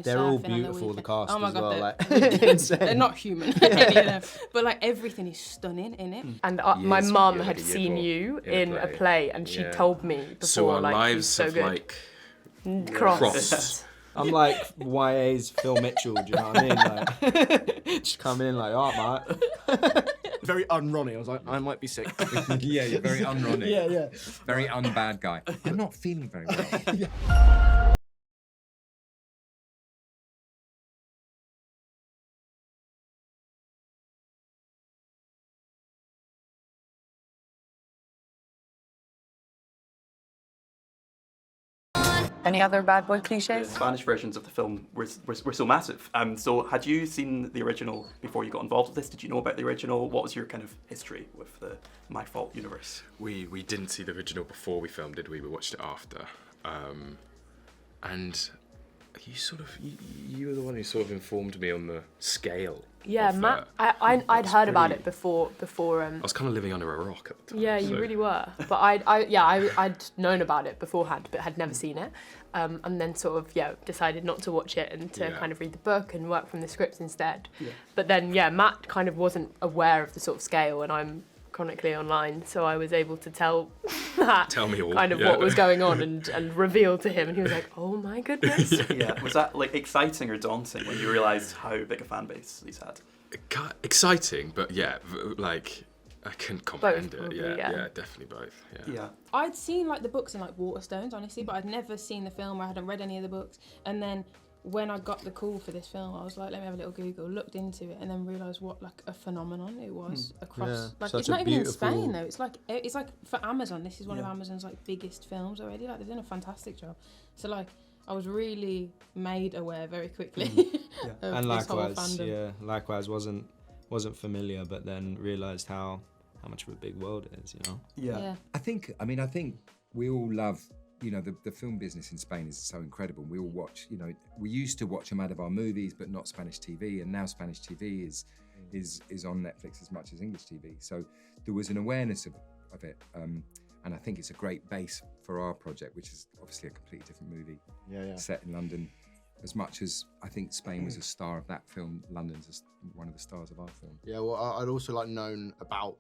They're all surfing on the beautiful, the weekend. cast Oh my as God, well. they're, Like, insane. they're not human, any of them. But like everything is stunning in it. And my Years- mum yeah, had like a year seen before, you in in a a play. play, and she Yeah. told me before, So our like, he's lives so have good. like Crossed. crossed. I'm like YA's Phil Mitchell, do you know what I mean? Like, just coming in like, oh, mate. Very un-Ronnie. I was like, I might be sick. Yeah, you're very un-Ronnie. yeah. Very un-bad guy. I'm not feeling very well. Any other bad boy The cliches? Spanish versions of the film were so massive. So had you seen the original before you got involved with this? Did you know about the original? What was your kind of history with the My Fault universe? We didn't see the original before we filmed, did we? We watched it after. And you were the one who sort of informed me on the scale. Yeah, of, Matt. I'd that's heard about pretty- it before. I was kind of living under a rock at the time. Yeah, so. you really were. But I'd known about it beforehand, but had never seen it. And then sort of, decided not to watch it and to kind of read the book and work from the scripts instead. Yeah. But then, Matt kind of wasn't aware of the sort of scale, and I'm chronically online, so I was able to tell Matt Tell me all, kind of yeah. what was going on and reveal to him, and he was like, oh my goodness. Yeah, was that like exciting or daunting when you realised how big a fan base these had? Exciting, but like I couldn't comprehend it. probably, Yeah, definitely both. Yeah. I'd seen like the books in like Waterstones, honestly, but I'd never seen the film or I hadn't read any of the books. And then when I got the call for this film, I was like, let me have a little Google, looked into it, and then realised what like a phenomenon it was across. Yeah, like such it's a not even in beautiful- Spain though. It's like for Amazon. This is one of Amazon's like biggest films already. Like they've done a fantastic job. So like I was really made aware very quickly. Of And this whole likewise, fandom. likewise wasn't familiar, but then realised how much of a big world it is, you know? Yeah. I think we all love, the film business in Spain is so incredible. We all watch, we used to watch them out of our movies, but not Spanish TV, and now Spanish TV is on Netflix as much as English TV. So there was an awareness of it, and I think it's a great base for our project, which is obviously a completely different movie set in London. As much as I think Spain was a star of that film, London's one of the stars of our film. Yeah, well, I'd also like known about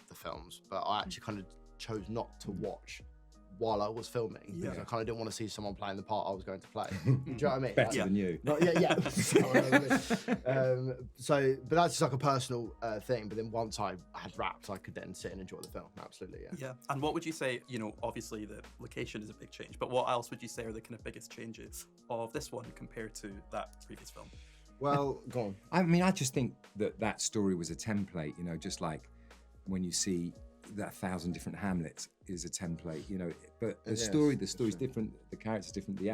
the films, but I actually kind of chose not to watch while I was filming because I kind of didn't want to see someone playing the part I was going to play. Do you know what I mean? Better than you. But that's just like a personal thing. But then once I had wrapped, I could then sit and enjoy the film. Absolutely, yeah. Yeah. And what would you say, obviously the location is a big change, but what else would you say are the kind of biggest changes of this one compared to that previous film? Well, go on. I just think that story was a template, just like when you see that 1,000 different Hamlets is a template, but the story's different, the character's different, the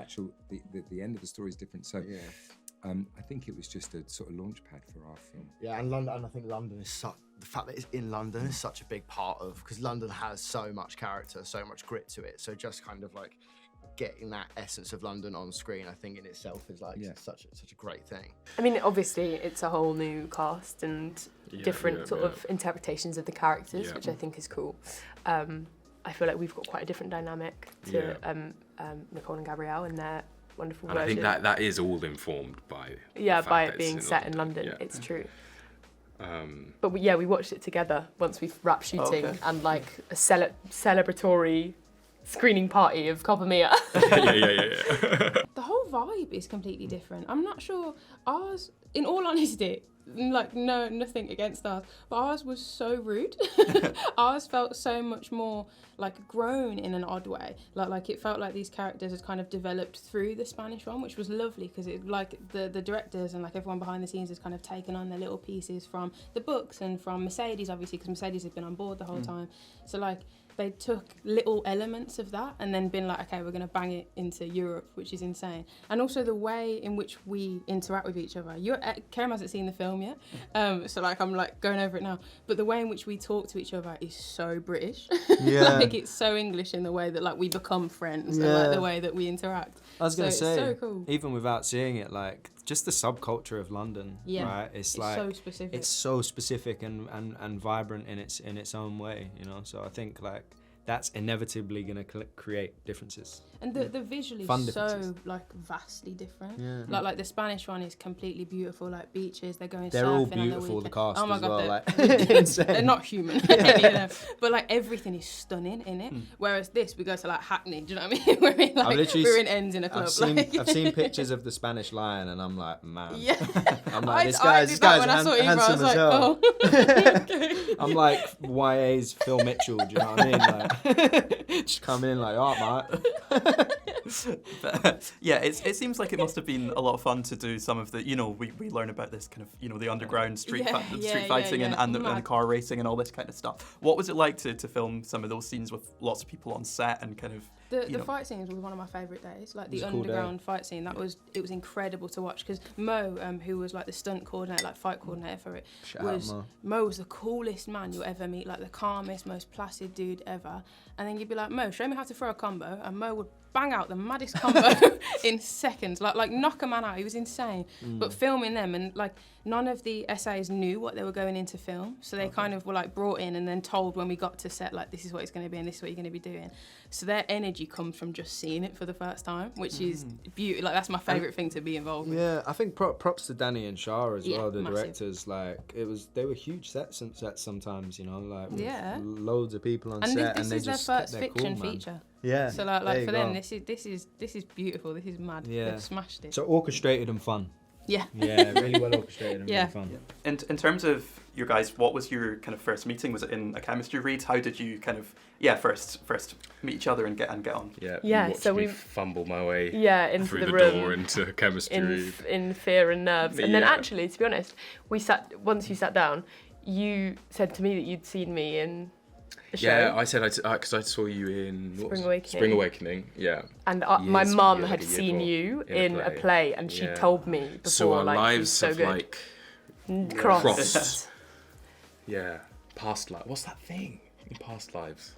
end of the story is different. So I think it was just a sort of launch pad for our film. Yeah, and I think London is the fact that it's in London is such a big part of, because London has so much character, so much grit to it. So just kind of like getting that essence of London on screen, I think in itself is like such a great thing. I mean, obviously, it's a whole new cast and different of interpretations of the characters, which I think is cool. I feel like we've got quite a different dynamic to Nicole and Gabrielle and their wonderful And version. I think that is all informed by the fact by that it it's being set in London. Yeah. It's true. But we watched it together once we wrapped shooting, and like a celebratory screening party of Culpa Mia. The whole vibe is completely different. I'm not sure ours, in all honesty, like nothing against ours, but ours was so rude. Ours felt so much more like grown in an odd way. Like it felt like these characters had kind of developed through the Spanish one, which was lovely because it like the directors and like everyone behind the scenes has kind of taken on their little pieces from the books and from Mercedes, obviously, because Mercedes had been on board the whole time. So like they took little elements of that and then been like, okay, we're going to bang it into Europe, which is insane. And also the way in which we interact with each other. Kerem hasn't seen the film yet, so like I'm like going over it now. But the way in which we talk to each other is so British. Yeah. Like it's so English in the way that like we become friends and like the way that we interact. I was gonna It's say, so cool. even without seeing it, like just the subculture of London, right? It's like so specific. it's so specific and vibrant in its own way, So I think like that's inevitably going to create differences. And the visually Fun so differences. like vastly different. Yeah. Like the Spanish one is completely beautiful, like beaches. They're going They're surfing all on the beautiful, the weekend. cast Oh my as god, well. they're, Like, insane. they're not human, any of them. But like everything is stunning in it. Whereas this, we go to like Hackney. Do you know what I mean? We're in I've like literally we're in ends in a club. I've seen pictures of the Spanish Lion, and I'm like, man. Yeah. I'm like, this I guy's did that when I saw Eva, I handsome was as like, hell. oh. Okay. I'm like YA's Phil Mitchell. Do you know what I mean? Like, just coming in like, oh, mate. But, yeah, it seems like it must have been a lot of fun to do some of the, we learn about this kind of, the underground street fighting and the car racing and all this kind of stuff. What was it like to film some of those scenes with lots of people on set and kind of, The fight scenes was one of my favourite days. Like the It was a cool day. underground fight scene, it was incredible to watch because Mo, who was like the stunt coordinator, like fight coordinator for it, Shout out, Mo was the coolest man you'll ever meet, like the calmest, most placid dude ever. And then you'd be like, Mo, show me how to throw a combo, and Mo would bang out the maddest combo in seconds, like knock a man out. He was insane. But filming them, and like none of the SAs knew what they were going in to film, so they kind of were like brought in and then told when we got to set, like, this is what it's going to be and this is what you're going to be doing. So their energy comes from just seeing it for the first time, which is beautiful. Like that's my favourite thing to be involved with. Yeah, I think props to Danny and Shah as Yeah, well, the massive. directors. Like they were huge sets sometimes, like with Yeah. loads of people on And set, this and they is their just first kept their fiction cool, man. feature. Yeah. So there like you for them, go. this is beautiful. This is mad. Yeah. They've smashed it. So orchestrated and fun. Yeah. Yeah, really well orchestrated and Yeah. really fun. in terms of you guys, what was your kind of first meeting? Was it in a chemistry read? How did you kind of, first meet each other and get on? Yeah, Yeah, you watched so me we- fumble my way into through the the room door into chemistry. in fear and nerves. And then Yeah. actually, to be honest, once you sat down, you said to me that you'd seen me in a show. Yeah, I said because I saw you in Spring Awakening. Spring Awakening, yeah. And my Years- mum yeah, had like a year seen before, you in in a a play. play, and she Yeah. told me before, So our like, lives he's so have good. like Crossed. yeah, past life. What's that thing in past lives?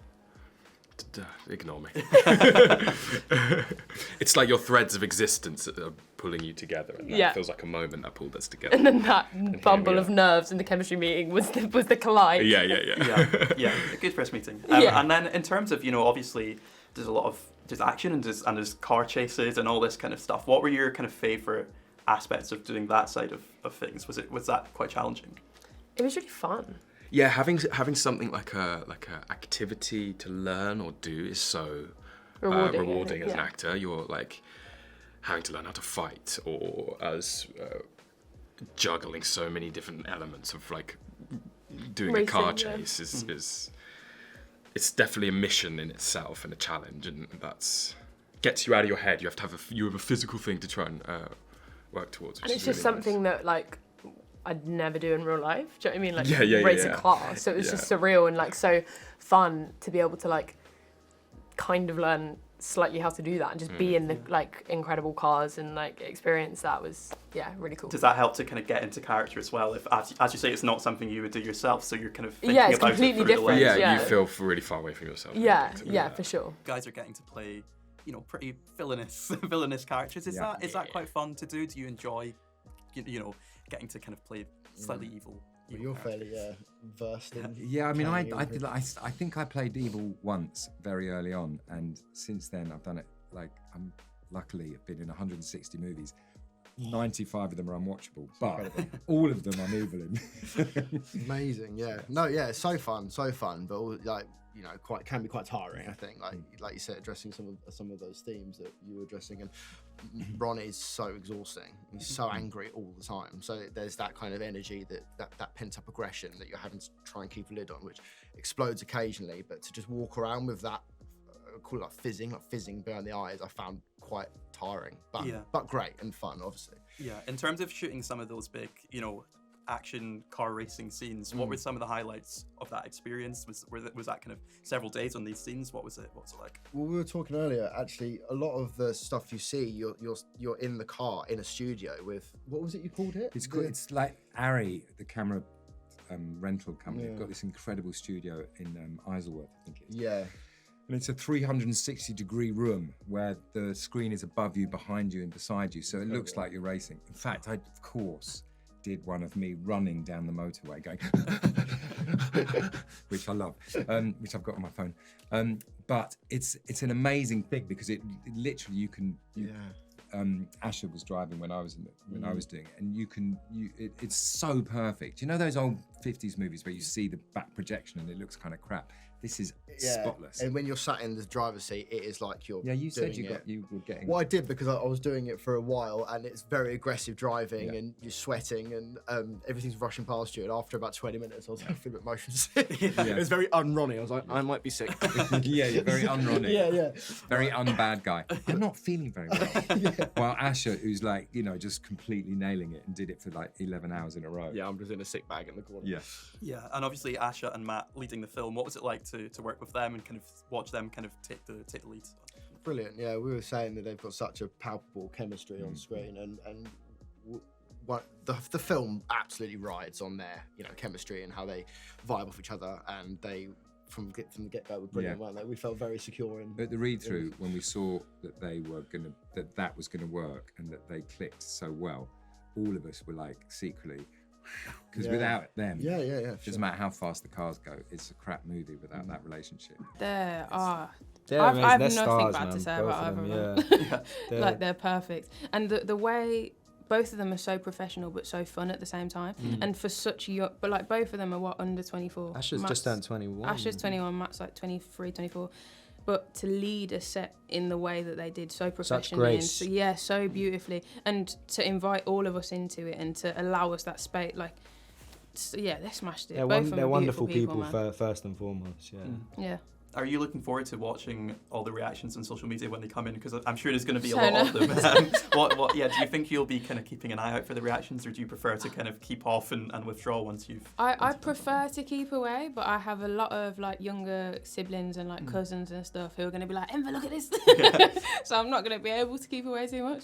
Ignore me. It's like your threads of existence are pulling you together, and that Yeah. feels like a moment that pulled us together. And then that here bumble we of are. nerves in the chemistry meeting was the collide. Yeah. Yeah, a good first meeting. Yeah. And then in terms of, obviously there's a lot of action and there's car chases and all this kind of stuff. What were your kind of favourite aspects of doing that side of things? Was that quite challenging? It was really fun. Yeah, having something like a activity to learn or do is so Rewarding, as an yeah. actor. You're like having to learn how to fight, or as juggling so many different elements of like doing a car Racing, yeah. chase is it's definitely a mission in itself and a challenge, and that's gets you out of your head. You have to have you have a physical thing to try and work towards. And which it's is just really nice. something that like I'd never do in real life. Do you know what I mean? Like Yeah, race yeah. a car. So it was Yeah. just surreal and like so fun to be able to like kind of learn slightly how to do that and just be in the like incredible cars and like experience that was really cool. Does that help to kind of get into character as well? If, as you say, it's not something you would do yourself, so you're kind of thinking Yeah, it's about completely it through the different. lens. Yeah, Yeah. you feel really far away from yourself. Yeah, to do yeah, that. for sure. Guys are getting to play, pretty villainous characters. Is Yeah. that quite fun to do? Do you enjoy, getting to kind of play slightly evil? But you're fairly versed in. Yeah, I mean, I playing did. I think I played Evil once very early on, and since then I've done it. Like, I'm luckily I've been in 160 movies. 95 of them are unwatchable, but all of them I'm evil in. Amazing, yeah. No, yeah, it's so fun, but all, like, can be quite tiring. I think, like you said, addressing some of those themes that you were addressing, and Ron is so exhausting. He's so angry all the time. So there's that kind of energy, that pent up aggression that you're having to try and keep a lid on, which explodes occasionally. But to just walk around with that, call it like fizzing behind the eyes, I found quite tiring, but great and fun, obviously. Yeah, in terms of shooting some of those big, action car racing scenes, what were some of the highlights of that experience? Was that kind of several days on these scenes? What was it like? Well, we were talking earlier. Actually, a lot of the stuff you see, you're in the car in a studio with, what was it you called it? It's like Ari, the camera rental company. They've got this incredible studio in Isleworth, I think it is. Yeah. And it's a 360-degree room where the screen is above you, behind you, and beside you, so it looks like you're racing. In fact, I, of course, did one of me running down the motorway going, which I love, which I've got on my phone. But it's an amazing thing because it literally you can. Asher was driving when I was I was doing it, and it's so perfect. You know those old 50s movies where you see the back projection and it looks kind of crap. This is spotless. And when you're sat in the driver's seat, it is like you're. Yeah, you said doing you were getting. Well, I did because I was doing it for a while, and it's very aggressive driving, and you're sweating, and everything's rushing past you. And after about 20 minutes, I was feeling a bit motion sick. It was very un-Ronnie. I was like, I might be sick. Yeah, you're very un-Ronnie. Yeah. Very un-bad guy. I'm not feeling very well. While Asher, who's like, just completely nailing it and did it for like 11 hours in a row. Yeah, I'm just in a sick bag in the corner. Yeah. Yeah, and obviously Asher and Matt leading the film. What was it like to work with them and kind of watch them kind of take the lead? Brilliant. Yeah, we were saying that they've got such a palpable chemistry on screen, and the film absolutely rides on their chemistry and how they vibe off each other, and they from the get-go were brilliant, weren't they? We felt very secure in. But the read-through, when we saw that that was gonna work and that they clicked so well, all of us were like secretly. Because without them, doesn't matter how fast the cars go, it's a crap movie without that relationship. They're They're I've amazing. nothing They're stars, bad man. to say Both about of either them, of them. yeah. Like they're perfect, and the way both of them are so professional but so fun at the same time, and for such young, but like both of them are under 24. Asher's just turned 21. Asher's 21, Matt's like 23, 24. But to lead a set in the way that they did, so professionally, and so beautifully, and to invite all of us into it and to allow us that space, they smashed it. They're wonderful people, first and foremost. Yeah. Are you looking forward to watching all the reactions on social media when they come in? Because I'm sure there's going to be a lot of them. Do you think you'll be kind of keeping an eye out for the reactions, or do you prefer to kind of keep off and withdraw once you've... I prefer to keep away, but I have a lot of like younger siblings and like cousins and stuff who are going to be like, Emma, look at this. So I'm not going to be able to keep away too much.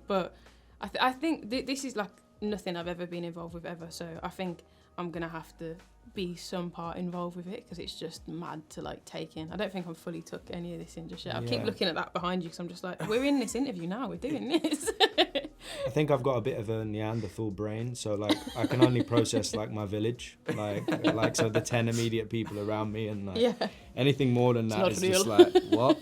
But I think this is like nothing I've ever been involved with ever. So I think I'm going to have to be some part involved with it because it's just mad to like take in. I don't think I'm fully took any of this in just yet. I keep looking at that behind you because I'm just like, we're in this interview now, we're doing this. I think I've got a bit of a Neanderthal brain, so like I can only process like my village, like so the 10 immediate people around me, and like anything more than that is just like what?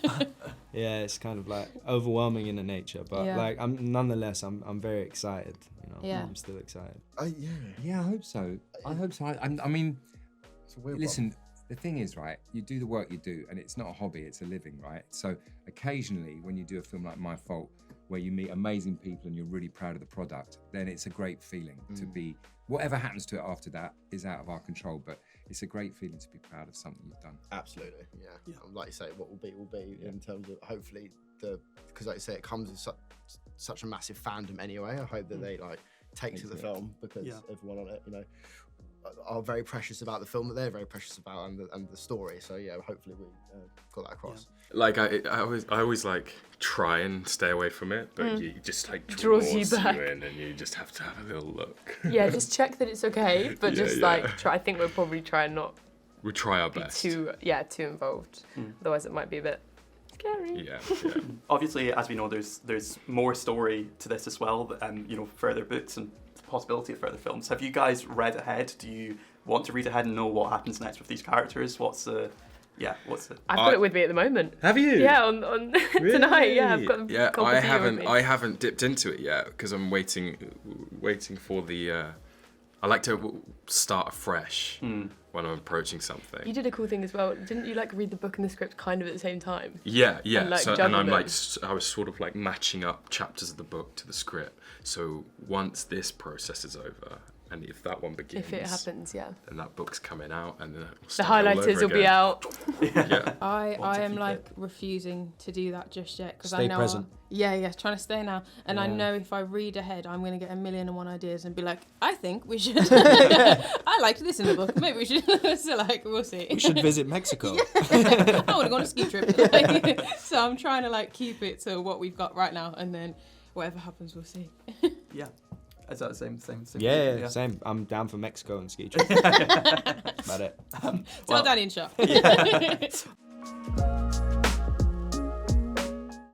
Yeah, it's kind of like overwhelming in the nature, but like nonetheless I'm very excited. I'm still excited. Yeah, I hope so. I mean, listen, the thing is, right, you do the work you do, and it's not a hobby, it's a living, right? So occasionally when you do a film like My Fault, where you meet amazing people and you're really proud of the product, then it's a great feeling to be, whatever happens to it after that is out of our control, but it's a great feeling to be proud of something you've done. Absolutely, yeah. Like you say, what will be in terms of hopefully because like you say, it comes with such a massive fandom anyway. I hope that they like take to the film because everyone on it, are very precious about the film that they're very precious about and the story. So yeah, hopefully we got that across. Like I always like try and stay away from it, but you just like draws you back in, and you just have to have a little look. Yeah, just check that it's okay, but try. I think we'll probably try and not. We try our best. Too involved. Otherwise, it might be a bit scary. Yeah. Obviously, as we know, there's more story to this as well, and further books and possibility of further films. Have you guys read ahead? Do you want to read ahead and know what happens next with these characters? I've got it with me at the moment. Have you? Yeah, on Really? tonight. Yeah, I've got. I haven't dipped into it yet because I'm waiting for the. I like to start afresh when I'm approaching something. You did a cool thing as well, didn't you? Like read the book and the script kind of at the same time. Yeah. And, like, and I'm them. like, I was sort of like matching up chapters of the book to the script. So once this process is over, and if that one begins, if it happens, then that book's coming out, and then the highlighters will be out. Yeah. I am like refusing to do that just yet because I know. Stay present. Trying to stay now, and I know if I read ahead, I'm going to get 1,000,001 ideas and be like, I think we should. I liked this in the book. Maybe we should. So like, we'll see. We should visit Mexico. I want to go on a ski trip. So I'm trying to like keep it to what we've got right now, and then whatever happens, we'll see. Yeah. Is that the same? Yeah, same. I'm down for Mexico and ski trip. About it. Tell Danny and Shop.